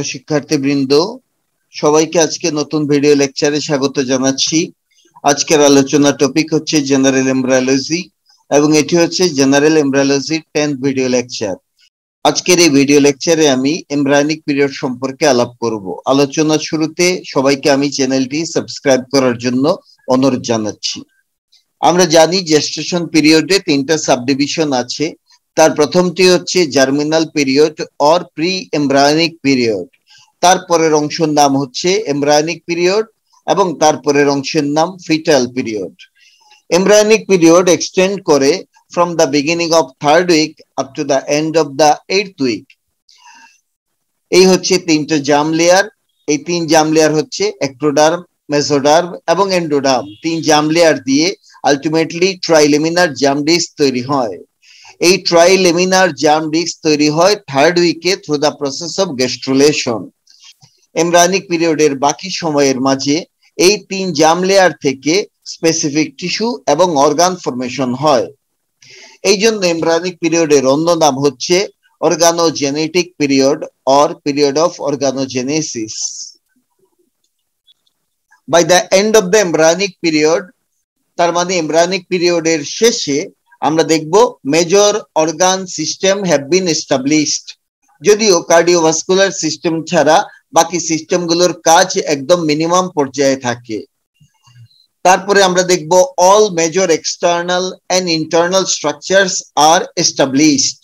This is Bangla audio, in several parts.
প্রিয় শিক্ষার্থীবৃন্দ, সবাইকে আজকে নতুন ভিডিও লেকচারে স্বাগত জানাচ্ছি। আজকের আলোচনা টপিক হচ্ছে জেনারেল এমব্রায়োলজি এবং এটি হচ্ছে জেনারেল এমব্রায়োলজির 10th ভিডিও লেকচার। আজকের এই ভিডিও লেকচারে আমি এমব্রায়োনিক পিরিয়ড সম্পর্কে আলাপ করব। আলোচনার শুরুতে সবাইকে আমি চ্যানেলটি সাবস্ক্রাইব করার জন্য অনুরোধ জানাচ্ছি। আমরা জানি জেস্টেশন পিরিয়ডে 3টা সাবডিভিশন আছে। তার প্রথমটি হচ্ছে germinal period or pre embryonic period, তারপরের অংশের নাম হচ্ছে এমব্রায়োনিক পিরিয়ড এবং তারপরের অংশের নাম fetal period. Embryonic period extend করে from the beginning of 3rd week up to the end of the 8th week. এই হচ্ছে 3টা জার্ম লেয়ার। এই 3 জার্ম লেয়ার হচ্ছে এক্টোডার্ম, মেসোডার্ম এবং এন্ডোডার্ম। 3 জার্ম লেয়ার দিয়ে আলটিমেটলি ট্রাইলেমিনার জার্ম ডিস্ক তৈরি হয়। এই ট্রাইলেমিনার জার্ম ডিস্ক তৈরি হয় 3rd উইকে through the process of gastrulation. Embryonic পিরিয়ডের বাকি সময়ের মাঝে এই 3 জার্ম লেয়ার থেকে স্পেসিফিক টিস্যু এবং অর্গান ফরমেশন হয়। এই জন্য এমব্রায়োনিক পিরিয়ডের অন্য নাম হচ্ছে organogenetic period or period of organogenesis. By the end of the embryonic period, তার মানে এমব্রায়োনিক পিরিয়ডের শেষে আমরা দেখব major organ system have been established. যদিও কার্ডিওভাস্কুলার সিস্টেম ছাড়া বাকি সিস্টেমগুলোর কাজ একদম মিনিমাম পর্যায়ে থাকে। তারপরে আমরা দেখব all major external and internal structures are established.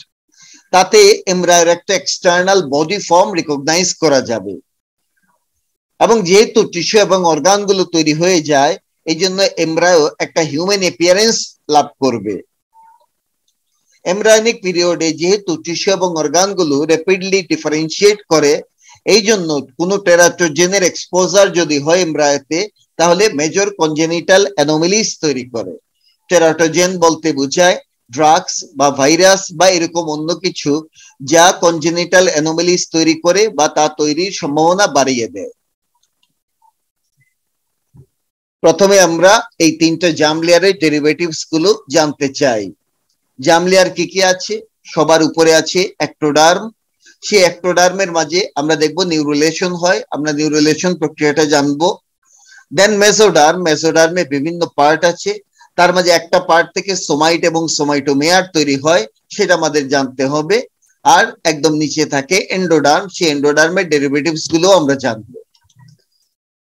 তাতে এমব্রায়োর একটা এক্সটার্নাল বডি ফর্ম রিকগনাইজ করা যাবে এবং যেহেতু টিস্যু এবং অর্গানগুলো তৈরি হয়ে যায়, এই জন্য এমব্রায়ো একটা হিউম্যান অ্যাপিয়ারেন্স লাভ করবে। এমব্রায়োনিক পিরিয়ডে যেহেতু টিস্যু এবং অর্গানগুলো র্যাপিডলি ডিফারেন্সিয়েট করে, এই জন্য কোনো টেরাটোজেনের এক্সপোজার যদি হয় এমব্রায়োতে, তাহলে মেজর কনজেনিটাল অ্যানোমালিস তৈরি করে। টেরাটোজেন বলতে বোঝায় ড্রাগস বা ভাইরাস বা এরকম অন্য কিছু যা কনজেনিটাল অ্যানোমালিস তৈরি করে বা তা তৈরির সম্ভাবনা বাড়িয়ে দেয়। প্রথমে আমরা এই 3টা জার্ম লেয়ারের ডেরিভেটিভস গুলো জানতে চাই। জার্ম লেয়ার কি কি আছে? সবার উপরে আছে এক্টোডার্ম। সেই এক্টোডার্মের মাঝে আমরা দেখব নিউরোলেশন হয়, আমরা নিউরোলেশন প্রক্রিয়াটা জানবো। দেন মেসোডার্ম, মেসোডার্মে বিভিন্ন পার্ট আছে, তার মাঝে একটা পার্ট থেকে সোমাইট এবং সোমাইটোমেয়ার তৈরি হয়, সেটা আমাদের জানতে হবে। আর একদম নিচে থাকে এন্ডোডার্ম, সেই এন্ডোডার্মের ডেরিভেটিভস গুলো আমরা জানবো।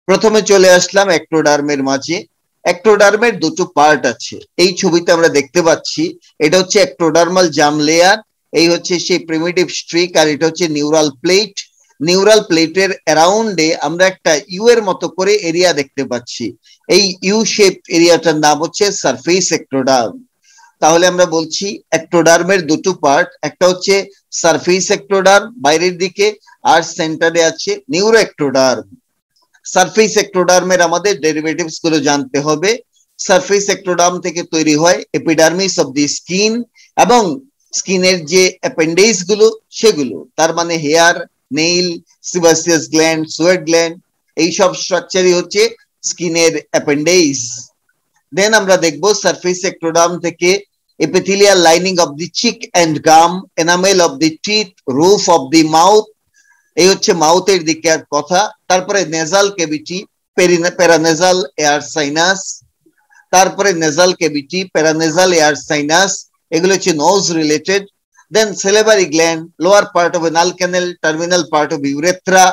প্রথমে চলে আসলাম এক্টোডার্মের মাঝে। এক্টোডার্মের দুটো পার্ট আছে, এই ছবিতে আমরা দেখতে পাচ্ছি। এটা হচ্ছে এক্টোডার্মাল জার্ম লেয়ার, এই হচ্ছে সেই প্রিমিটিভ স্ট্রিক, আর এটা হচ্ছে নিউরাল প্লেট। নিউরাল প্লেটের অ্যারাউন্ডে আমরা একটা ইউ এর মতো করে এরিয়া দেখতে পাচ্ছি। এই ইউ শেপ এরিয়াটার নাম হচ্ছে সারফেস এক্টোডার্ম। তাহলে আমরা বলছি এক্টোডার্মের দুটো পার্ট, একটা হচ্ছে সারফেস এক্টোডার্ম বাইরের দিকে, আর সেন্টারে আছে নিউরো এক্টোডার্ম। সারফেস এক্টোডার্মের আমাদের ডেরিভেটিভস গুলো জানতে হবে। সারফেস এক্টোডার্ম থেকে তৈরি হয় এপিডার্মিস অফ দি স্কিন এবং স্কিনের যে অ্যাপেন্ডেজ গুলো সেগুলো, তার মানে hair, nail, sebaceous gland, sweat gland, এই সব স্ট্রাকচারই হচ্ছে স্কিনের অ্যাপেন্ডেজ। দেন আমরা দেখব সারফেস এক্টোডার্ম থেকে epithelial lining of the cheek and gum, enamel of the teeth, roof of the mouth, এই হচ্ছে মাউথের দিকের কথা। তারপরে nasal cavity, paranasal air sinus, তারপরে nasal cavity, paranasal air sinus, এগুলো হচ্ছে nose related. Then salivary gland, lower part of anal canal, terminal part of urethra.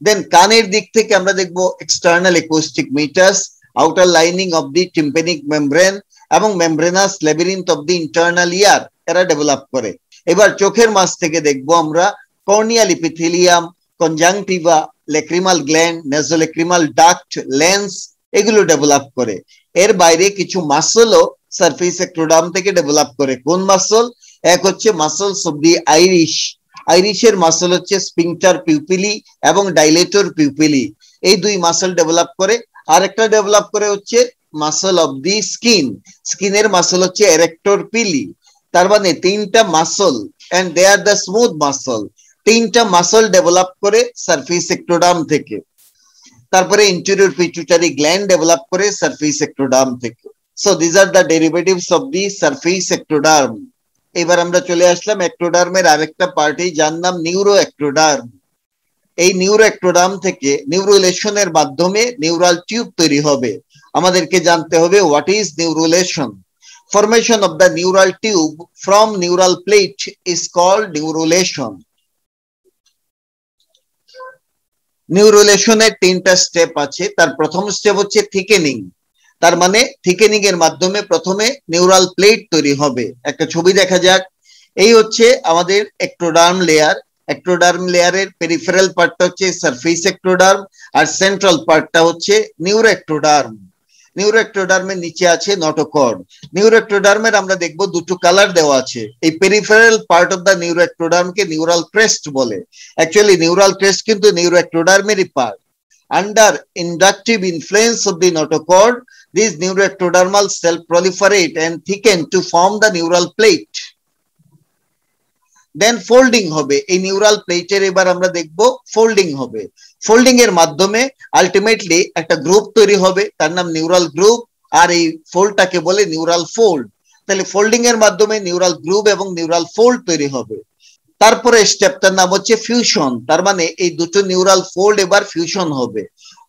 দেন কানের দিক থেকে আমরা দেখব external acoustic meatus, outer lining of the tympanic membrane এবং membranous labyrinth of the internal ear, এরা ডেভেলপ করে। এবার চোখের মাঝ থেকে দেখব আমরা corneal epithelium, conjunctiva, lacrimal gland, nasolacrimal duct, lens, এগুলো ডেভেলপ করে। এর বাইরে কিছু মাসলও সারফেস এক্টোডার্ম থেকে ডেভেলপ করে। কোন মাসল? এক হচ্ছে মাসলস অফ দি আইরিশ। আইরিশের মাসল হচ্ছে স্পিংটার পিউপিলি এবং ডাইলেটর পিউপিলি, এই দুই মাসল ডেভেলপ করে। আর একটা ডেভেলপ করে হচ্ছে মাসল অফ দি স্কিন, স্কিনের মাসল হচ্ছে এরেক্টর পিলি। তার মানে 3টা muscle and they are the smooth muscle, 3টা মাসল ডেভেলপ করে সারফেস এক্টোডার্ম থেকে। তারপরে ইন্টেরিয়র পিটুইটারি গ্ল্যান্ড ডেভেলপ করে সারফেস এক্টোডার্ম থেকে। So this are the derivatives of the surface ectoderm. এবার আমরা চলে আসলাম এক্টোডার্মের আরেকটা পার্টি, যার নাম নিউরো এক্টোডার্ম। এই নিউরোএক্টোডার্ম থেকে নিউরোলেশনের মাধ্যমে নিউরাল টিউব তৈরি হবে। আমাদেরকে জানতে হবে what is neurulation. Formation of the neural tube from neural plate is called neurulation. নিউরোলেশনের তিনটা স্টেপ আছে। তার প্রথম স্টেপ হচ্ছে থিকেনিং। তার মানে থিকেনিং এর মাধ্যমে প্রথমে নিউরাল প্লেট তৈরি হবে। একটা ছবি দেখা যাক। এই হচ্ছে আমাদের এক্টোডার্ম লেয়ার। এক্টোডার্ম লেয়ারের পেরিফেরাল পার্টটা হচ্ছে সারফেস এক্টোডার্ম, আর সেন্ট্রাল পার্টটা হচ্ছে নিউরোএক্টোডার্ম। নিউরোএক্টোডার্মের নিচে আছে নটোকর্ড। নিউরোএক্টোডার্মের আমরা দেখব দুটো কালার দেওয়া আছে। এই পেরিফেরাল পার্ট অফ দ্য নিউরোএক্টোডার্মকে নিউরাল ক্রেস্ট বলে। অ্যাকচুয়ালি নিউরাল ক্রেস্ট কিন্তু নিউরোএক্টোডার্মেরই part. Under inductive influence of the notochord, these neuroectodermal cells proliferate and thicken to form the neural plate. Then folding হবে। এই নিউরাল প্লেটের এবার আমরা দেখব ফোল্ডিং হবে। ফোল্ডিং এর মাধ্যমে আলটিমেটলি একটা গ্রুপ তৈরি হবে, তার নাম নিউরাল গ্রুপ, আর এই ফোল্ডটাকে বলে নিউরাল ফোল্ড। তাহলে ফোল্ডিং এর মাধ্যমে নিউরাল গ্রুপ এবং নিউরাল ফোল্ড তৈরি হবে। তারপরে স্টেপটার নাম হচ্ছে ফিউশন। তার মানে এই দুটো নিউরাল ফোল্ড এবার ফিউশন হবে।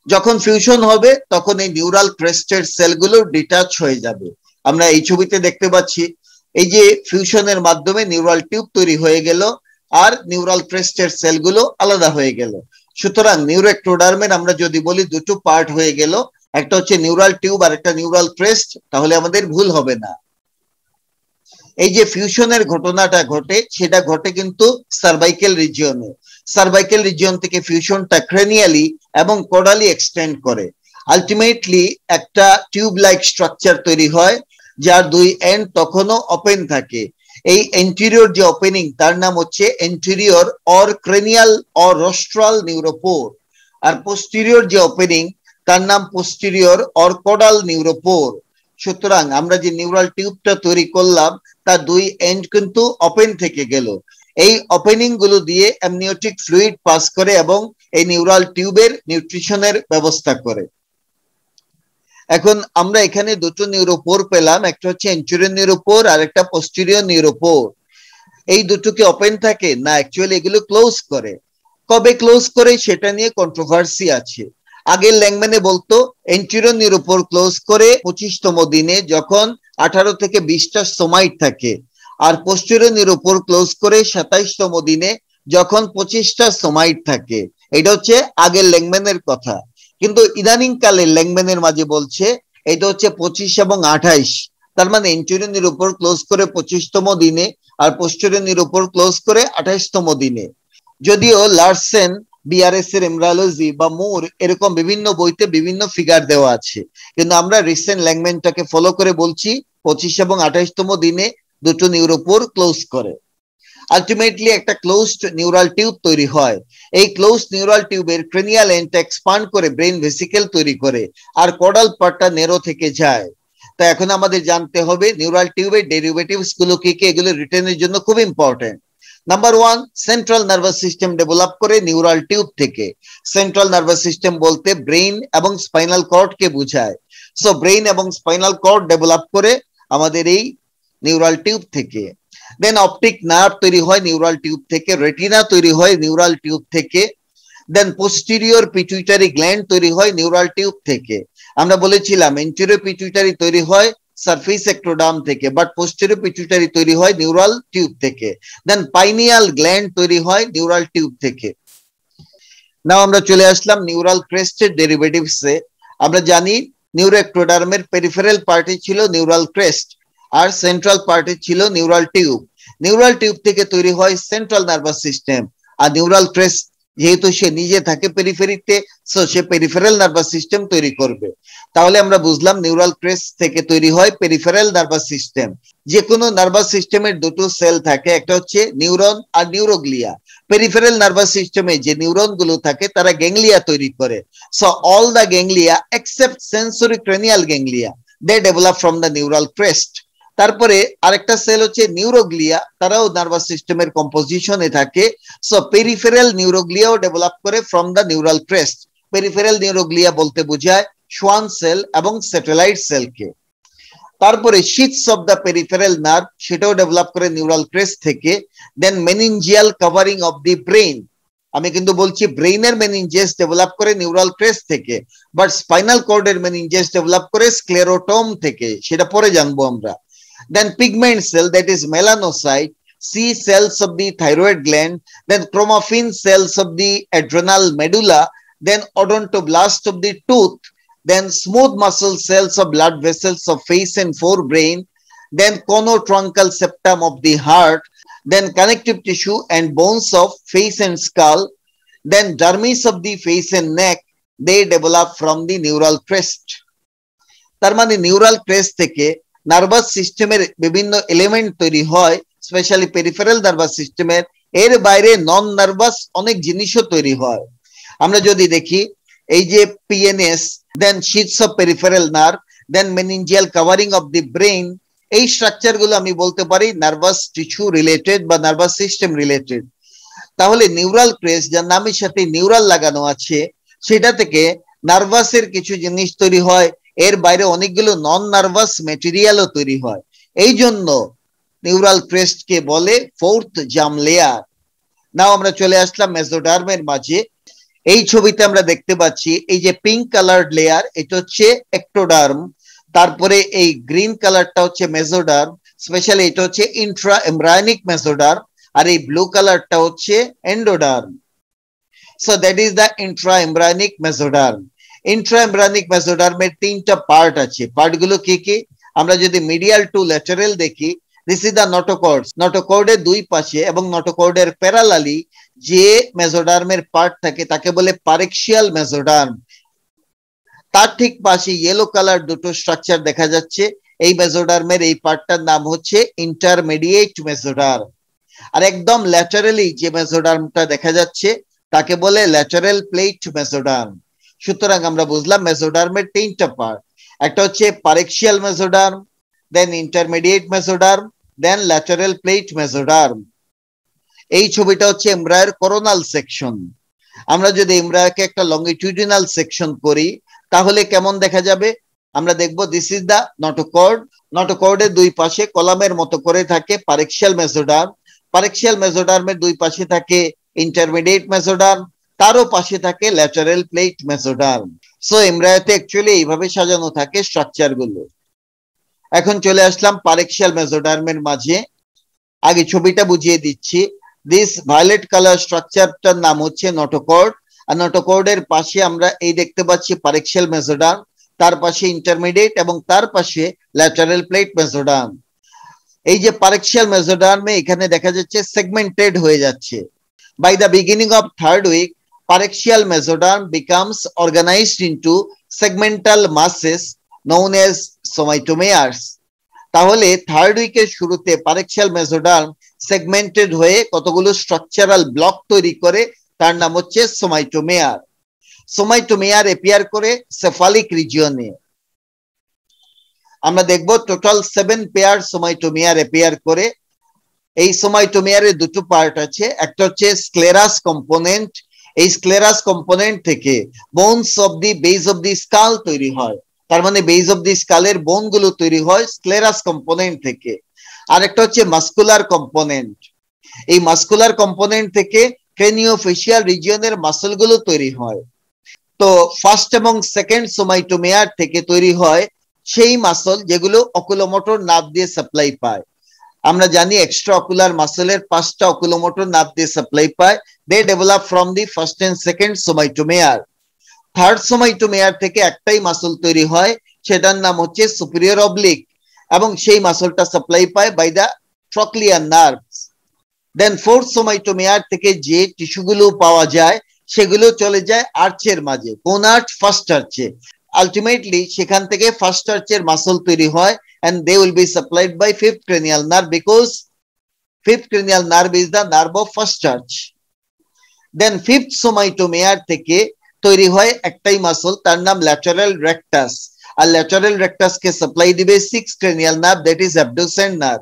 যখন ফিউশন হবে তখন এই নিউরাল ক্রেস্টের সেলগুলো ডিটাচ হয়ে যাবে। আমরা এই ছবিতে দেখতে পাচ্ছি এই যে ফিউশনের মাধ্যমে নিউরাল টিউব তৈরি হয়ে গেল আর নিউরাল ক্রেস্টের সেলগুলো আলাদা হয়ে গেল। সুতরাং নিউরোএক্টোডার্মের আমরা যদি বলি দুটো পার্ট হয়ে গেল, একটা হচ্ছে নিউরাল টিউব আর একটা নিউরাল ক্রেস্ট, তাহলে আমাদের ভুল হবে না। এই যে ফিউশনের ঘটনাটা ঘটে সেটা ঘটে কিন্তু সার্ভাইকেল রিজিয়নে। সার্ভাইকেল রিজিয়ন থেকে ফিউশনটা ক্রেনিয়ালি এবং কোডালি এক্সটেন্ড করে। আলটিমেটলি একটা টিউব লাইক স্ট্রাকচার তৈরি হয় যার দুই এন্ড তখনও ওপেন থাকে। এই এন্টেরিয়র যে ওপেনিং তার নাম হচ্ছে anterior or cranial or rostral neuropore, আর পোস্টেরিয়র যে ওপেনিং তার নাম পোস্টেরিয়র অর কোডাল নিউরোপোর। সুতরাং আমরা যে নিউরাল টিউবটা তৈরি করলাম তার দুই এন্ড কিন্তু ওপেন থেকে গেল। এই ওপেনিং গুলো দিয়ে অ্যামনিওটিক ফ্লুইড পাস করে এবং এই নিউরাল টিউবের নিউট্রিশনের ব্যবস্থা করে। এখন আমরা এখানে দুটো নিউরোপোর পেলাম, একটা হচ্ছে এন্টেরিয়র নিউরোপোর আর একটা পোস্টেরিয়র নিউরোপোর। এই দুটোকে ওপেন থাকে না, অ্যাকচুয়ালি এগুলো ক্লোজ করে। কবে ক্লোজ করে সেটা নিয়ে কন্ট্রোভার্সি আছে। আগের ল্যাংম্যানে বলতো এন্টেরিয়র নিউরোপোর ক্লোজ করে 25তম দিনে যখন 18 থেকে 20টা সোমাইট থাকে, আর পোস্টেরিয়র নিউরোপোর ক্লোজ করে 27তম দিনে যখন 25টা সোমাইট থাকে। এটা হচ্ছে আগের ল্যাংম্যানের কথা। কিন্তু ইদানিং কালে ল্যাংম্যানের মাঝে বলছে এটা হচ্ছে 25 এবং 28। তার মানে এন্টেরিয়র নিউরোপোর ক্লোজ করে 25তম দিনে আর পোস্টেরিয়র নিউরোপোর ক্লোজ করে 28তম দিনে। যদিও লার্সেন, বিআরএস এর এমব্রায়োলজি বা মুর এরকম বিভিন্ন বইতে বিভিন্ন ফিগার দেওয়া আছে, কিন্তু আমরা রিসেন্ট ল্যাংম্যানটাকে ফলো করে বলছি 25 এবং 28তম দিনে দুটো নিউরোপোর ক্লোজ করে। আলটিমেটলি একটা ক্লোজড নিউরাল টিউব তৈরি হয়। এই ক্লোজড নিউরাল টিউবের ক্রেনিয়াল এন্ডটা এক্সপান্ড করে ব্রেন ভেসিকেল তৈরি করে, আর কোডাল পার্টটা নেরো থেকে যায়। তো এখন আমাদের জানতে হবে নিউরাল টিউবের ডেরিভেটিভস গুলো কি কি, এগুলো রিটেনের জন্য খুব important. Number 1, central nervous system develop করে নিউরাল টিউব থেকে। সেন্ট্রাল নার্ভাস সিস্টেম বলতে ব্রেইন এবং স্পাইনাল কর্ড কে বোঝায়। সো ব্রেইন এবং স্পাইনাল কর্ড ডেভেলপ করে আমাদের এই নিউরাল টিউব থেকে। দেন অপটিক নার্ভ তৈরি হয় নিউরাল টিউব থেকে, রেটিনা তৈরি হয় নিউরাল টিউব থেকে। দেন পোস্টেরিয়র পিটুইটারি গ্ল্যান্ড তৈরি হয় নিউরাল টিউব থেকে। আমরা বলেছিলাম এন্টেরিয়র পিটুইটারি তৈরি হয় সারফেস এক্টোডার্ম থেকে, বাট পোস্টেরিয়র পিটুইটারি তৈরি হয় নিউরাল টিউব থেকে। দেন পাইনিয়াল গ্ল্যান্ড তৈরি হয় নিউরাল টিউব থেকে। নাও আমরা চলে আসলাম নিউরাল ক্রেস্টের ডেরিভেটিভসে। আমরা জানি নিউরোএক্টোডার্মের পেরিফেরাল পার্টে ছিল নিউরাল ক্রেস্ট আর সেন্ট্রাল পার্টে ছিল নিউরাল টিউব। নিউরাল টিউব থেকে তৈরি হয় সেন্ট্রাল নার্ভাস সিস্টেম, আর নিউরাল ক্রেস্ট যেহেতু সে নিজে থাকে পেরিফেরিতে, সো সে পেরিফেরাল নার্ভাস সিস্টেম তৈরি করবে। তাহলে আমরা বুঝলাম নিউরাল ক্রেস্ট থেকে তৈরি হয় পেরিফেরাল নার্ভাস সিস্টেম। যে কোনো নার্ভাস সিস্টেমের দুটো সেল থাকে, একটা হচ্ছে নিউরন আর নিউরোগ্লিয়া। পেরিফেরাল নার্ভাস সিস্টেমে যে নিউরন গুলো থাকে তারা গ্যাংলিয়া তৈরি করে। So all the ganglia except sensory cranial ganglia they develop from the neural crest. তারপরে আরেকটা সেল হচ্ছে নিউরোগ্লিয়া, তারাও নার্ভাস সিস্টেমের কম্পোজিশনে থাকে। সো পেরিফেরাল নিউরোগ্লিয়াও ডেভেলপ করে from the neural crest. Peripheral neuroglia বলতে বোঝায় সোয়ান সেল এবং স্যাটেলাইট সেলকে। তারপরে sheaths of the peripheral nerve, সেটাও ডেভেলপ করে নিউরাল ক্রেস্ট থেকে। Then meningeal covering of the brain, আমি কিন্তু বলছি ব্রেইনের মেনিনজেস ডেভেলপ করে নিউরাল ক্রেস্ট থেকে, বাট স্পাইনাল কর্ডের মেনিনজেস ডেভেলপ করে স্ক্লেরোটোম থেকে, সেটা পরে জানবো আমরা। Then pigment cell, that is melanocyte, C cells of the thyroid gland, then chromaffin cells of the adrenal medulla, then odontoblast of the tooth, then smooth muscle cells of blood vessels of face and forebrain, then conotruncal septum of the heart, then connective tissue and bones of face and skull, then dermis of the face and neck, they develop from the neural crest. তার মানে নিউরাল ক্রেস্ট থেকে নার্ভাস সিস্টেমের বিভিন্ন এলিমেন্ট তৈরি হয়, স্পেশালি পেরিফেরাল নার্ভাস সিস্টেমের। এর বাইরে নন নার্ভাস অনেক জিনিসও তৈরি হয়। আমরা যদি দেখি এই যে PNS, then sheaths of peripheral nerve, then meningeal covering of the brain, এই স্ট্রাকচার গুলো আমি বলতে পারি নার্ভাস টিস্যু রিলেটেড বা নার্ভাস সিস্টেম রিলেটেড। তাহলে নিউরাল ক্রেস্ট, যার নামের সাথে নিউরাল লাগানো আছে, সেটা থেকে নার্ভাসের কিছু জিনিস তৈরি হয়, এর বাইরে অনেকগুলো নন নার্ভাস মেটেরিয়ালও তৈরি হয়। এই জন্য নিউরাল ক্রেস্ট কে বলে ফোর্থ জার্ম লেয়ার। নাও আমরা চলে আসলাম মেসোডার্মের মাঝে। এই ছবিতে আমরা দেখতে পাচ্ছি এই যে পিঙ্ক কালার্ড লেয়ার, এটা হচ্ছে একটোডার্ম, তারপরে এই গ্রিন কালারটা হচ্ছে মেসোডার্ম, স্পেশালি এটা হচ্ছে ইন্ট্রা এমব্রায়োনিক মেসোডার্ম, আর এই ব্লু কালারটা হচ্ছে endoderm. So that is the intra embryonic mesoderm. Intra embryonic মেসোডার্মের তিনটা পার্ট আছে। পার্টগুলো কি কি? আমরা যদি মিডিয়াল টু ল্যাটারাল দেখি, দিস ইজ দ্য নোটোকর্ড। নোটোকর্ডের দুই পাশে এবং নোটোকর্ডের প্যারালালি যে মেসোডার্মের পার্ট থাকে তাকে বলে পারেক্সিয়াল মেসোডার্ম। তার ঠিক পাশে ইয়েলো কালার দুটো স্ট্রাকচার দেখা যাচ্ছে, এই মেসোডার্মের এই পার্টটার নাম হচ্ছে ইন্টারমিডিয়েট মেসোডার্ম। আর একদম ল্যাটারালি যে মেসোডার্মটা দেখা যাচ্ছে তাকে বলে ল্যাটারাল প্লেট মেসোডার্ম। সুতরাং আমরা বুঝলাম মেসোডার্মের তিনটা পার্ট, একটা হচ্ছে পারেক্সিয়াল মেসোডার্ম, দেন ইন্টারমিডিয়েট মেসোডার্ম, দেন ল্যাটারাল প্লেট মেসোডার্ম। এই ছবিটা হচ্ছে এমব্রায়োর কোরোনাল সেকশন। আমরা যদি এমব্রায়োকে একটা লঙ্গিটিউডিনাল সেকশন করি তাহলে কেমন দেখা যাবে? আমরা দেখবো দিস ইজ দা নোটোকর্ড। নোটোকর্ডের দুই পাশে কলামের মতো করে থাকে পারেক্সিয়াল মেসোডার্ম, পারেক্সিয়াল মেসোডার্মের দুই পাশে থাকে ইন্টারমিডিয়েট মেসোডার্ম, তারও পাশে থাকে ল্যাটারাল প্লেট মেসোডার্ম। সো এমব্রায়োতে অ্যাকচুয়ালি এইভাবে সাজানো থাকে স্ট্রাকচার গুলো। এখন চলে আসলাম পারেক্সিয়াল মেসোডার্মের মাঝে। আগে ছবিটা বুঝিয়ে দিচ্ছি। দিস ভায়োলেট কালার স্ট্রাকচারটার নাম হচ্ছে নোটোকর্ড, আর নোটোকর্ডের পাশে আমরা এই দেখতে পাচ্ছি পারেক্সিয়াল মেসোডার্ম, তার পাশে ইন্টারমিডিয়েট এবং তার পাশে ল্যাটারাল প্লেট মেসোডার্ম। এই যে পারেক্সিয়াল মেসোডার্মে এখানে দেখা যাচ্ছে সেগমেন্টেড হয়ে যাচ্ছে। By the beginning of third week, parexial mesoderm becomes organized into segmental masses known as somatomeres. তাহলে থার্ড উইকের শুরুতে পারেক্সিয়াল মেসোডার্ম সেগমেন্টেড হয়ে কতগুলো স্ট্রাকচারাল ব্লক তৈরি করে, তার নাম হচ্ছে সোমাইটোমেয়ার। সোমাইটোমেয়ার এপিয়ার করে সেফালিক রিজিয়নে। আমরা দেখব টোটাল 7 পেয়ার সোমাইটোমেয়ার এপিয়ার করে। এই সোমাইটোমেয়ারের দুটো পার্ট আছে, একটা হচ্ছে স্ক্লেরাস কম্পোনেন্ট। এই স্ক্লেরাস কম্পোনেন্ট থেকে bones of the base of the skull তৈরি হয়, তার মানে বেস অফ দি স্কালের বোন গুলো তৈরি হয় স্ক্লেরাস কম্পোনেন্ট থেকে। আর একটা হচ্ছে মাস্কুলার কম্পোনেন্ট। এই মাস্কুলার কম্পোনেন্ট থেকে ক্রেনিওফেশিয়াল রিজিয়নের মাসল গুলো তৈরি হয়। তো ফার্স্ট এবং সেকেন্ড সোমাইটোমেয়ার থেকে তৈরি হয় সেই মাসল যেগুলো অকুলোমোটর নার্ভ দিয়ে সাপ্লাই পায়। আমরা জানি এক্সট্রা অকুলার মাসলের 5টা অকুলোমোটর নার্ভ দিয়ে সাপ্লাই পায়। They develop from the first and second somitomere. Third somitomere থেকে একটাই মাসল তৈরি হয়, সেটার নাম হচ্ছে সুপিরিয়র অবলিক, এবং সেই মাসলটা সাপ্লাই পায় by the trochlear nerves. Then fourth somitomere থেকে যে টিস্যুগুলো পাওয়া যায় সেগুলো চলে যায় আর্চের মাঝে, কোন আর্চ? ফার্স্ট আর্চে। আলটিমেটলি সেখান থেকে ফার্স্ট আর্চের মাসল তৈরি হয়, and they will be supplied by fifth cranial nerve because fifth cranial nerve is the nerve of first arch. Then fifth somatomeres থেকে তৈরি হয় একটাই মাসল, তার নাম ল্যাটারাল রেক্টাস, আর ল্যাটারাল রেক্টাস কে সাপ্লাই দিবে six cranial nerve, that is abducent nerve.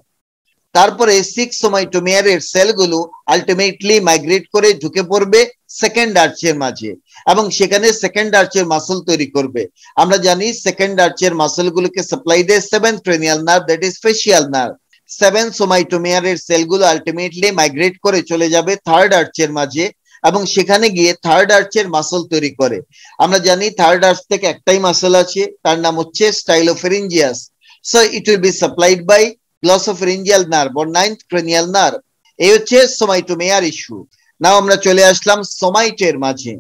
তারপরে সিক্স সোমাইটোমেয়ারের সেলগুলো আলটিমেটলি মাইগ্রেট করে ঢুকে পড়বে সেকেন্ড আর্চের মাঝে এবং সেখানে সেকেন্ড আর্চের মাসল তৈরি করবে। আমরা জানি সেকেন্ড আর্চের মাসলগুলোকে সাপ্লাই দেয় seventh cranial nerve, that is facial nerve. Seven সোমাইটোমেয়ারের সেলগুলো আলটিমেটলি মাইগ্রেট করে চলে যাবে থার্ড আর্চের মাঝে এবং সেখানে গিয়ে থার্ড আর্চের মাসল তৈরি করে। আমরা জানি থার্ড আর্চ থেকে একটাই মাসল আছে, তার নাম হচ্ছে stylopharyngeus. So it will be supplied by glossopharyngeal nerve or ninth cranial nerve. এই হচ্ছে সোমাইটোমিয়ার ইস্যু। নাও আমরা চলে আসলাম সোমাইটের মাঝে।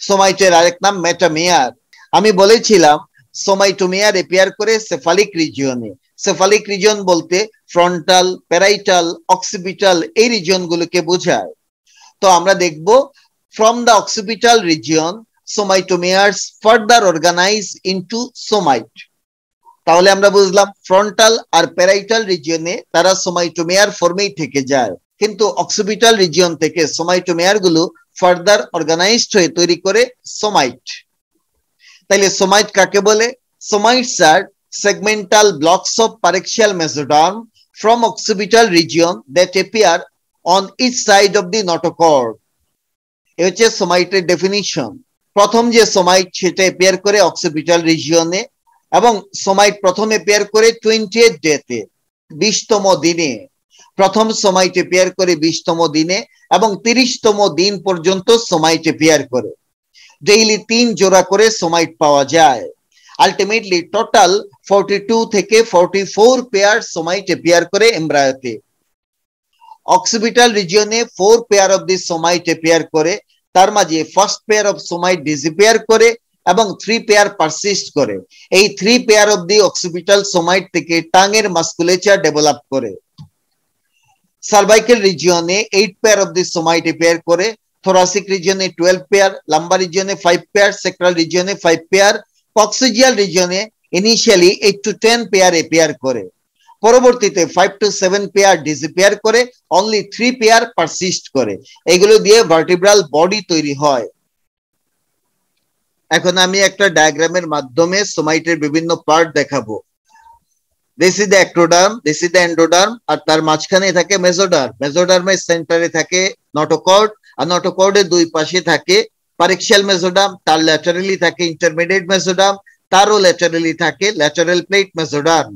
সোমাইটের আরেক নাম মেটামিয়ার। আমি বলেছিলাম সোমাইটোমিয়ার এপিয়ার করে সেফালিক রিজিয়নে। সেফালিক রিজিয়ন বলতে ফ্রন্টাল, প্যারাইটাল, অক্সিপিটাল এই রিজিয়ন গুলোকে বোঝায়। তো আমরা দেখব from the occipital region somitomeres further organize into somite. তাহলে আমরা বুঝলাম ফ্রন্টাল আর প্যারাইটাল রিজিয়নে তারা সোমাইটোমিয়ার ফর্মেই থেকে যায়, কিন্তু অক্সিপিটাল রিজিয়ন থেকে সোমাইটোমিয়ার গুলো ফার্দার অর্গানাইজড হয়ে তৈরি করে সোমাইট। তাইলে সোমাইট কাকে বলে? সোমাইটস আর segmental blocks of parexial mesoderm from occipital region that appear on each side of the notochord. এই হচ্ছে সোমাইটের ডেফিনিশন। প্রথম যে সোমাইট সেটা এপিয়ার করে অক্সিপিটাল রিজিয়নে, এবং সোমাইট প্রথম এপিয়ার করে 20th ডেতে, 20তম দিনে। প্রথম সোমাইট এপিয়ার করে 20তম দিনে এবং 30তম দিন পর্যন্ত সোমাইট এপিয়ার করে। ডেইলি 3 জোড়া করে সোমাইট পাওয়া যায়। আলটিমেটলি টোটাল 42 থেকে 44 পেয়ার সোমাইট এপিয়ার করে এমব্রায়োতে। অক্সিপিটাল রিজিয়নে 4 pair of the somite appear করে, তার মাঝে first pair of somite disappear করে এবং 3 পেয়ার পারসিস্ট করে। এই 3 pair of the occipital somite থেকে টাঙের মাসকুলেচার ডেভেলপ করে। সার্ভাইকাল রিজিয়নে 8 pair of the somite appear করে, thoracic regione 12 pair, lumbar regione 5 pair, sacral regione 5 pair, coccygeal regione initially 8 to 10 pair appear করে। পরবর্তীতে 5 to 7 পেয়ার ডিসঅ্যাপিয়ার করে, অনলি 3 পেয়ার পারসিস্ট করে। এগুলো দিয়ে ভার্টিব্রাল বডি তৈরি হয়। এখন আমি একটা ডায়াগ্রামের মাধ্যমে সোমাইটের বিভিন্ন পার্ট দেখাবো। This is the ectoderm, this is the endoderm, আর তার মাঝখানে থাকে মেসোডার্ম। মেসোডার্মের সেন্টারে থাকে নটোকর্ড, আর নটোকর্ডের দুই পাশে থাকে পারেক্সিয়াল মেসোডার্ম, তার ল্যাটারালি থাকে ইন্টারমিডিয়েট মেসোডার্ম, তারও ল্যাটারালি থাকে ল্যাটারাল প্লেট মেসোডার্ম।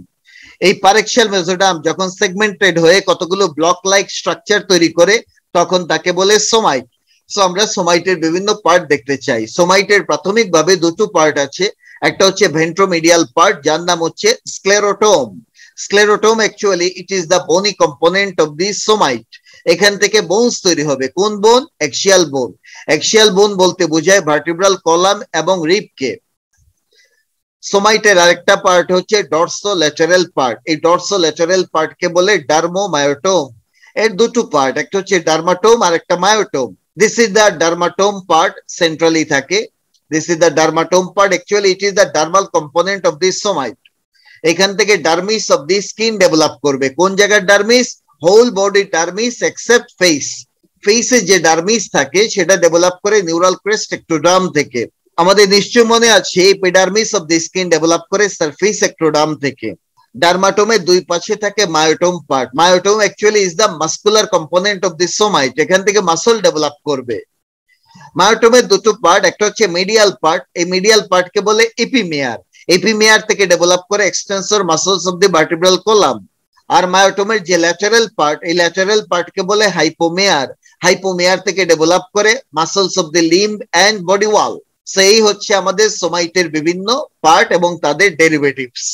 এই পারেক্সিয়াল মেসোডার্ম যখন সেগমেন্টেড হয়ে কতগুলো ব্লক লাইক স্ট্রাকচার তৈরি করে তখন তাকে বলে সোমাইট। সো আমরা সোমাইটের বিভিন্ন পার্ট দেখতে চাই। সোমাইটের প্রাথমিকভাবে দুটো পার্ট আছে। একটা হচ্ছে ভেন্ট্রোমিডিয়াল পার্ট, যার নাম হচ্ছে sclerotome. Sclerotome actually it is the bony component of the somite. এখান থেকে বোনস তৈরি হবে। কোন বোন? অ্যাক্সিয়াল বোন। অ্যাক্সিয়াল বোন বলতে বোঝায় ভার্টিব্রাল কলাম এবং রিবকে। সোমাইটের আরেকটা পার্ট হচ্ছে ডর্সোল্যাটারাল পার্ট। এই ডর্সোল্যাটারাল পার্টকে বলে ডার্মোমায়োটোম। এর দুটো পার্ট, একটা হচ্ছে ডার্মাটোম আর একটা myotome. This is the dermatome part, centrally থাকে। This is the dermatome part, actually it is the dermal component of this somite. এখান থেকে dermis of the skin develop করবে। কোন জায়গার dermis? Whole body dermis except face. ফেসে যে ডার্মিস থাকে সেটা ডেভেলপ করে নিউরাল ক্রেস্ট এক্টোডার্ম থেকে। আমাদের নিশ্চয় মনে আছে epidermis of the skin develop করে সারফেস এক্টোডার্ম থেকে। ডার্মাটোমের দুই পাশে থাকে myotome part. Myotome actually is the muscular component of the somite. এখান থেকে মাসল ডেভেলপ করবে। মায়োটোমের দুটো পার্ট, একটা হচ্ছে মিডিয়াল পার্ট। এই মিডিয়াল পার্টকে বলে এপিমেয়ার। এপিমেয়ার থেকে ডেভেলপ করে extensor muscles of the vertebral column. আর মায়োটোমের যে ল্যাটারাল পার্ট, এই ল্যাটারাল পার্টকে বলে হাইপোমেয়ার। হাইপোমেয়ার থেকে ডেভেলপ করে muscles of the limb and body wall. সেই হচ্ছে আমাদের সোমাইটের বিভিন্ন পার্ট এবং তাদের ডেরিভেটিভস।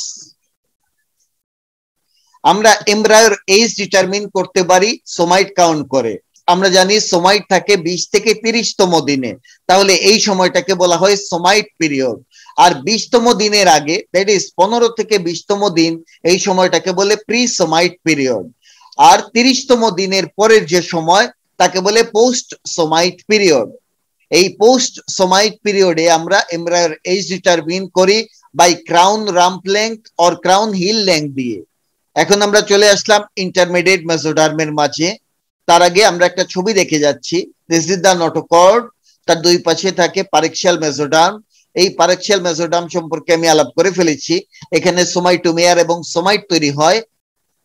আমরা এমব্রায়োর এজ ডিটারমিন করতে পারি সোমাইট কাউন্ট করে। আমরা জানি সোমাইট থাকে 20 থেকে 30তম দিনে, তাহলে এই সময়টাকে বলা হয় সোমাইট পিরিয়ড। আর 20তম দিনের আগে, দ্যাট ইজ 15 থেকে 20তম দিন, এই সময়টাকে বলে প্রি সোমাইট পিরিয়ড। আর 30তম দিনের পরের যে সময় তাকে বলে পোস্ট সোমাইট পিরিয়ড। এই পোস্ট সোমাইট পিরিয়ডে আমরা এমব্রায়োর এজ ডিটারমিন করি by crown rump length or crown heel length দিয়ে। এখন আমরা চলে আসলাম ইন্টারমিডিয়েট মেসোডার্মের মাঝে। তার আগে আমরা একটা ছবি দেখে যাচ্ছি। দিস ইজ দ্য নটোকর্ড, তার দুই পাশে থাকে পারেক্সিয়াল মেসোডার্ম। এই পারেক্সিয়াল মেসোডার্ম সম্পর্কে আমি আলাপ করে ফেলেছি। এখানে সোমাইটোমিয়ার এবং সোমাইট তৈরি হয়।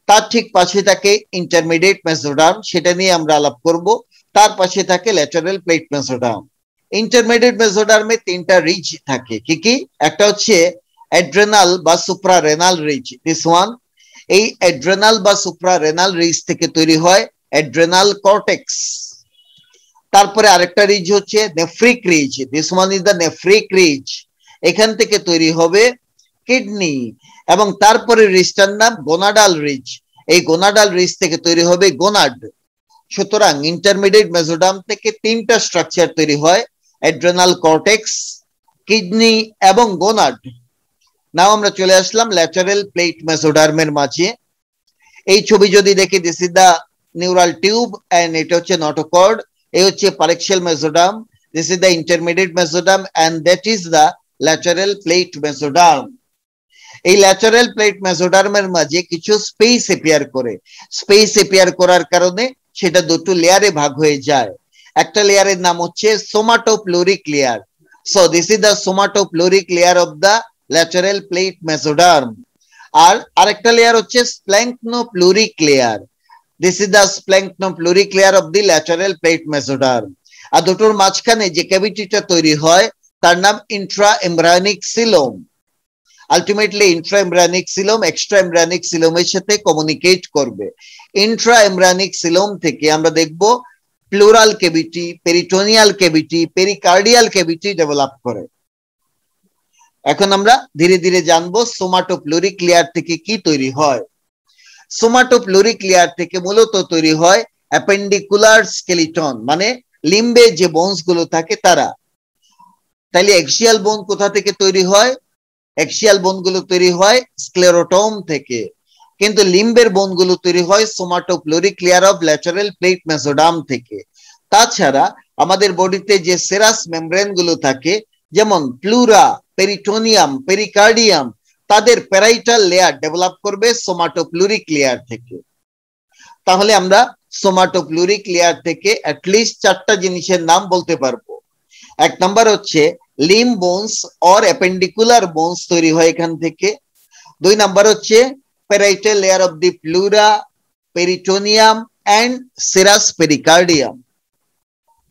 তার ঠিক পাশে থাকে ইন্টারমিডিয়েট মেসোডার্ম, সেটা নিয়ে আমরা আলাপ করব। তার পাশে থাকে ল্যাটারাল প্লেট মেসোডার্ম। ইন্টারমিডিয়েট মেসোডার্মে 3টা রিজ থাকে। কি কি? একটা হচ্ছে অ্যাড্রেনাল বা সুপ্রারেনাল রিজ, দিস ওয়ান। এই অ্যাড্রেনাল বা সুপ্রারেনাল রিজ থেকে তৈরি হয় অ্যাড্রেনাল কর্টেক্স। তারপরে আরেকটা রিজ হচ্ছে nephric ridge, this one is the nephric ridge, এখান থেকে তৈরি হবে কিডনি, এবং তারপরে রিজটার নাম গোনাডাল রিজ, এই গোনাডাল রিজ থেকে তৈরি হবে গোনাড। সুতরাং ইন্টারমিডিয়েট মেসোডার্ম থেকে তিনটা স্ট্রাকচার তৈরি হয়, অ্যাড্রেনাল কর্টেক্স, কিডনি এবং গোনাড। নাও আমরা চলে আসলাম ল্যাটারাল প্লেট মেসোডার্মের মাঝে। এই ছবি যদি দেখি, this is the neural tube and এটা হচ্ছে নটোকর্ড, এই হচ্ছে paraxial mesoderm, this is the intermediate mesoderm and that is the lateral plate mesoderm. এই ল্যাটারাল প্লেট মেসোডার্মের মাঝে কিছু স্পেস এপিয়ার করে, স্পেস এপিয়ার করার কারণে সেটা দুটো লেয়ারে ভাগ হয়ে যায়। একটা লেয়ারের নাম হচ্ছে somatopleuric layer, so this is the somatopleuric layer of the lateral plate mesoderm. আর আরেকটা লেয়ার হচ্ছে splanchnopleuric layer, this is the splanchnopleuric layer of the lateral plate mesoderm. আর দুটোর মাঝখানে যে ক্যাভিটিটা তৈরি হয় তার নাম intra embryonic coelom. Ultimately intra embryonic coelom extra embryonic সিলোমের সাথে কমিউনিকেট করবে। ইন্ট্রা এমব্রায়োনিক সিলোম থেকে আমরা দেখব pleural cavity, peritoneal cavity, pericardial cavity develop করে। এখন আমরা ধীরে ধীরে জানবো সোমাটোপ্লুরিক লেয়ার থেকে কি তৈরি হয়। সোমাটোপ্লুরিক লেয়ার থেকে মূলত তৈরি হয় অ্যাপেন্ডিকুলার স্কেলিটন, মানে লিম্বে যে বোনস গুলো থাকে তারা। তাইলে এক্সিয়াল বোন কোথা থেকে তৈরি হয়? এক্সিয়াল বোন গুলো তৈরি হয় স্ক্লেরোটম থেকে, কিন্তু লিম্বের বোন গুলো তৈরি হয় somatopleuric layer of lateral plate mesoderm থেকে। তাছাড়া আমাদের বডিতে যে সেরাস মেমব্রেন গুলো থাকে, যেমন প্লুরা, পেরিটোনিয়াম, পেরিকার্ডিয়াম, তাদের প্যারাইটাল লেয়ার ডেভেলপ করবে সোমাটোপ্লুরিক লেয়ার থেকে। তাহলে আমরা সোমাটোপ্লুরিক লেয়ার থেকে অ্যাটলিস্ট চারটা জিনিসের নাম বলতে পারবো। এক নাম্বার হচ্ছে limb bones or appendicular bones তৈরি হয় এখান থেকে। দুই নাম্বার হচ্ছে parietal layer of the pleura, peritoneum and serous pericardium.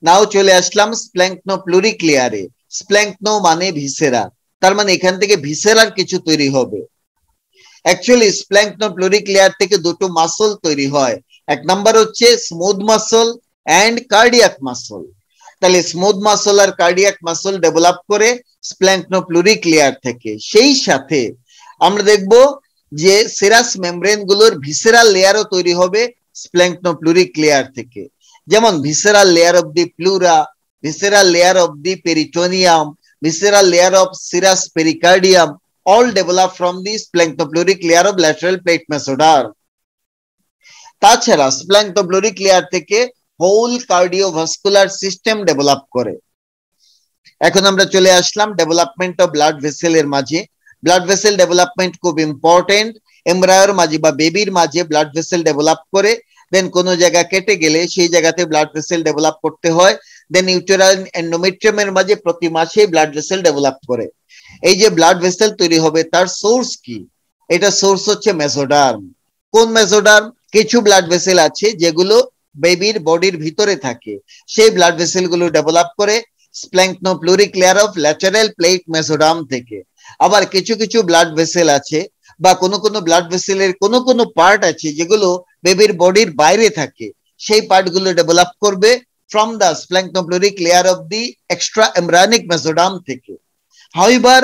Now চলে আসলাম স্প্ল্যাঙ্কনোপ্লুরিক লেয়ারে। স্প্ল্যাঙ্কনো মানে ভিসেরা, তার মানে এখান থেকে ভিসেরার কিছু তৈরি হবে। অ্যাকচুয়ালি স্প্ল্যাঙ্কনোপ্লুরিক লেয়ার থেকে দুটো মাসল তৈরি হয়, এক নাম্বার হচ্ছে smooth muscle and cardiac muscle. তাহলে স্মুথ মাসল আর কার্ডিয়াক মাসল ডেভেলপ করে স্প্ল্যাঙ্কনোপ্লুরিক লেয়ার থেকে। সেই সাথে আমরা দেখব যে সেরাস মেমব্রেন গুলোর ভিসেরাল লেয়ারও তৈরি হবে স্প্ল্যাঙ্কনোপ্লুরিক লেয়ার থেকে, যেমন visceral layer of the pleura, visceral layer of the peritoneum, visceral layer of serous pericardium, all develop from the splanchnopluric layer of lateral plate mesoderm. তাছাড়া splanchnopluric layer থেকে হোল কার্ডিওভাস্কুলার সিস্টেম ডেভেলপ করে। এখন আমরা চলে আসলাম ডেভেলপমেন্ট অফ ব্লাড ভেসেলের মাঝে। ব্লাড ভেসেল ডেভেলপমেন্ট খুব ইম্পর্টেন্ট। এমব্রায়োর মাঝে বা বেবির মাঝে ব্লাড ভেসেল ডেভেলপ করে, দেন কোনো জায়গা কেটে গেলে সেই জায়গাতে ব্লাড ভেসেল ডেভেলপ করতে হয়। দেন ইউটেরাইন এন্ডোমেট্রিয়ামের মাঝে প্রতি মাসে ব্লাড ভেসেল ডেভেলপ করে। এই যে ব্লাড ভেসেল তৈরি হবে তার সোর্স কি? এটা সোর্স হচ্ছে মেসোডার্ম। কোন মেসোডার্ম? কিছু ব্লাড ভেসেল আছে যেগুলো বেবির বডির ভিতরে থাকে, সেই ব্লাড ভেসেল গুলো ডেভেলপ করে splanchnopleuric layer of lateral plate mesoderm থেকে। আবার কিছু কিছু ব্লাড ভেসেল আছে বা কোনো ব্লাড ভেসেলের কোনো পার্ট আছে যেগুলো বেবির বডির বাইরে থাকে, সেই পার্টগুলো ডেভেলপ করবে from the splanchnopluric layer of the extraembryonic mesoderm থেকে। However,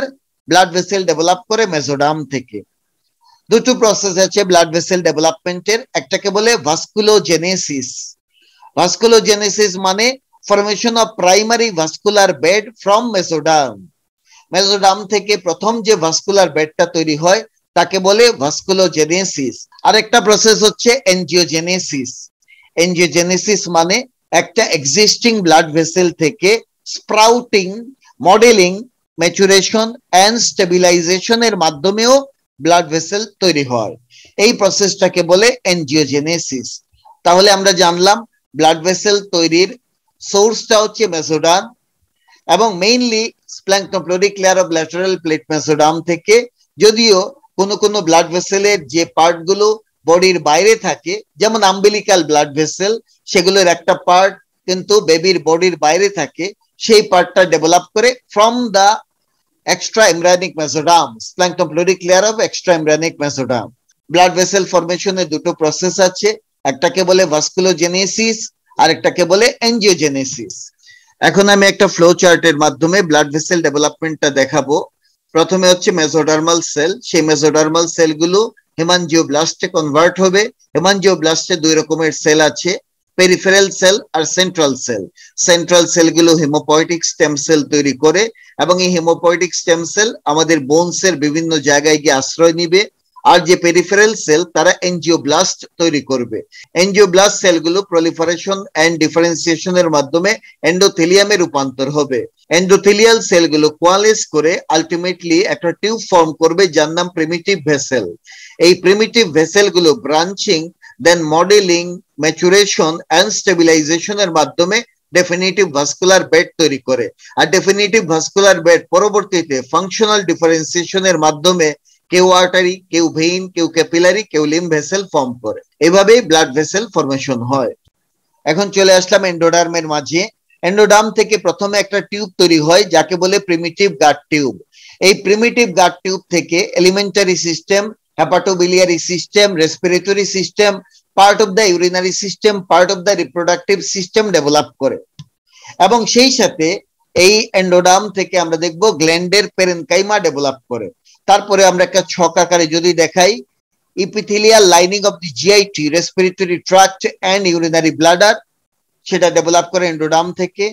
blood vessel develop করে mesoderm থেকে। দুটো প্রসেস আছে ব্লাড ভেসেল ডেভেলপমেন্টের, একটাকে বলে ভাস্কুলোজেনেসিস। ভাস্কুলোজেনেসিস মানে formation of primary vascular bed from mesoderm. Mesoderm থেকে প্রথম যে ভাস্কুলার বেডটা তৈরি হয় তাকে বলে ভাস্কুলোজেনেসিস। আরেকটা প্রসেস হচ্ছে এনজিওজেনেসিস। এনজিওজেনেসিস মানে একটা এক্সিস্টিং ব্লাড ভেসেল থেকে স্প্রাউটিং, মডেলিং, ম্যাচুরেশন এন্ড স্টেবিলাইজেশনের মাধ্যমেও ব্লাড ভেসেল তৈরি হয়। এই প্রসেসটাকে বলে এনজিওজেনেসিস। তাহলে আমরা জানলাম ব্লাড ভেসেল তৈরির সোর্সটা হচ্ছে মেসোডার্ম এবং mainly splanchnopleuric layer of lateral plate mesoderm থেকে। যদিও কোনো ব্লাড ভেসেলের যে পার্টগুলো বডির বাইরে থাকে, যেমন আম্বিলিকাল ব্লাড ভেসেল, সেগুলোর একটা পার্ট কিন্তু বেবির বডির বাইরে থাকে, সেই পার্টটা ডেভেলপ করে from the extra embryonic mesoderm, splanchnopleuric layer of extra embryonic mesoderm. Blood vessel ফরমেশনের দুটো প্রসেস আছে, একটাকে বলে ভাস্কুলোজেনেসিস আরেকটাকে বলে এনজিওজেনেসিস। এখন আমি একটা ফ্লো চার্টের মাধ্যমে ব্লাড ভেসেল ডেভেলপমেন্টটা দেখাবো। প্রথমে হচ্ছে মেসোডার্মাল সেল, সেই মেসোডার্মাল সেলগুলো হেমানজিওব্লাস্টে কনভার্ট হবে। হেমানজিওব্লাস্টে দুই রকমের সেল আছে, পেরিফেরাল সেল আর সেন্ট্রাল সেল। সেন্ট্রাল সেলগুলো হেমোপয়েটিক স্টেম সেল তৈরি করে এবং এই হেমোপয়েটিক স্টেম সেল আমাদের বোনসের বিভিন্ন জায়গায় গিয়ে আশ্রয় নিবে। আর যে পেরিফেরাল সেল তারা এনজিওব্লাস্ট তৈরি করবে। এনজিওব্লাস্ট সেলগুলো প্রলিফারেশন এন্ড ডিফারেন্সিয়েশনের মাধ্যমে এন্ডোথেলিয়ামে রূপান্তর হবে। এন্ডোথেলিয়াল সেলগুলো কোয়ালেস করে আলটিমেটলি একটা টিউব ফর্ম করবে যার নাম প্রিমিটিভ ভেসেল। এই প্রিমিটিভ ভেসেলগুলো branching, then modelling, maturation and স্টেবিলাইজেশনের মাধ্যমে ডেফিনিটিভ ভাস্কুলার বেড তৈরি করে। আর ডেফিনিটিভ ভাস্কুলার বেড পরবর্তীতে ফাংশনাল ডিফারেন্সিয়েশনের মাধ্যমে কেউ আর্টারি, কেউ ভেইন, কেউ ক্যাপিলারি, কেউ লিম্ব ভেসেল ফর্ম করে। এভাবেই ব্লাড ভেসেল ফরমেশন হয়। এখন চলে আসলাম এন্ডোডার্মের মাঝে। এন্ডোডার্ম থেকে প্রথমে একটা টিউব তৈরি হয় যাকে বলে প্রিমিটিভ গাট টিউব। এই প্রিমিটিভ গাট টিউব থেকে elementary system, hepatobiliary system, respiratory system, part of the urinary system, part of the reproductive system develop করে। এবং সেই সাথে এই এন্ডোডার্ম থেকে আমরা দেখব গ্ল্যান্ডের পেরেনকাইমা ডেভেলপ করে। তারপরে আমরা একটা ছক আকারে যদি দেখাই, epithelial lining of the GIT, respiratory tract and urinary bladder, সেটা ডেভেলপ করে এন্ডোডার্ম থেকে।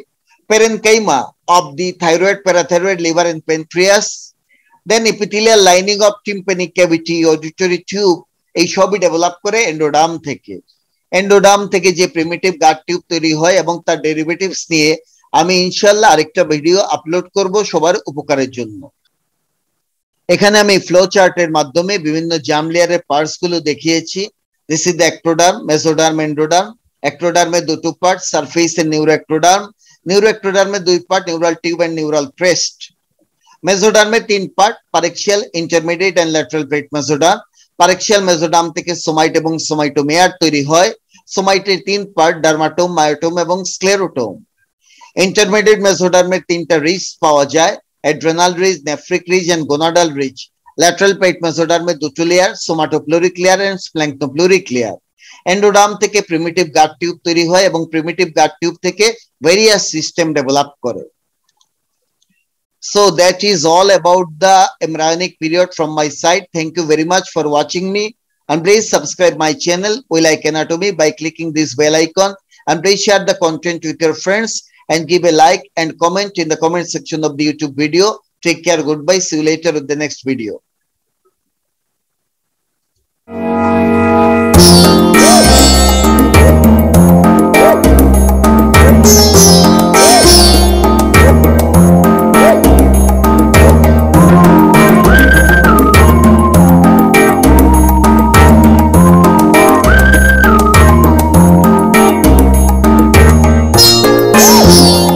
Parenchyma of the thyroid, parathyroid, liver and pancreas, then epithelial lining of tympanic cavity, auditory tube, এই সবই ডেভেলপ করে এন্ডোডার্ম থেকে। এন্ডোডার্ম থেকে যে প্রিমিটিভ গাট টিউব তৈরি হয় এবং তার ডেরিভেটিভস নিয়ে আমি ইনশাআল্লাহ আরেকটা ভিডিও আপলোড করব সবার উপকারের জন্য। এখানে আমি ফ্লো চার্টের মাধ্যমে বিভিন্ন জার্ম লেয়ারের পার্টস গুলো দেখিয়েছি। This is the ectoderm, mesoderm, endoderm. এক্টোডার্মের দুটো পার্ট, সারফেস এন্ড নিউরোএক্টোডার্ম। নিউরোএক্টোডার্মের দুই part, neural tube and neural crest. মেসোডার্মের তিন part, paraxial, intermediate and lateral plate mesoderm. Paraxial mesoderm থেকে সোমাইট এবং সোমাইটোমেয়ার তৈরি হয়। সোমাইটের তিন পার্ট, ডার্মাটোম, মায়োটোম এবং স্ক্লেরোটোম। ইন্টারমিডিয়েট মেসোডার্মের তিনটা রিজ পাওয়া যায়, adrenal ridge, nephric ridge and gonadal ridge. Lateral plate মেসোডার্মের দুটো layer, somatopleuric layer and স্প্ল্যাঙ্কটোপ্লুরিক layer. Endoderm থেকে প্রিমিটিভ গাট টিউব তৈরি হয় এবং প্রিমিটিভ গাট টিউব থেকে ভেরিয়াস সিস্টেম ডেভেলপ করে। So that is all about the embryonic period from my side. Thank you very much for watching me, and please subscribe my channel We Like Anatomy by clicking this bell icon, and please share the content with your friends and give a like and comment in the comment section of the YouTube video. Take care, goodbye, see you later with the next video.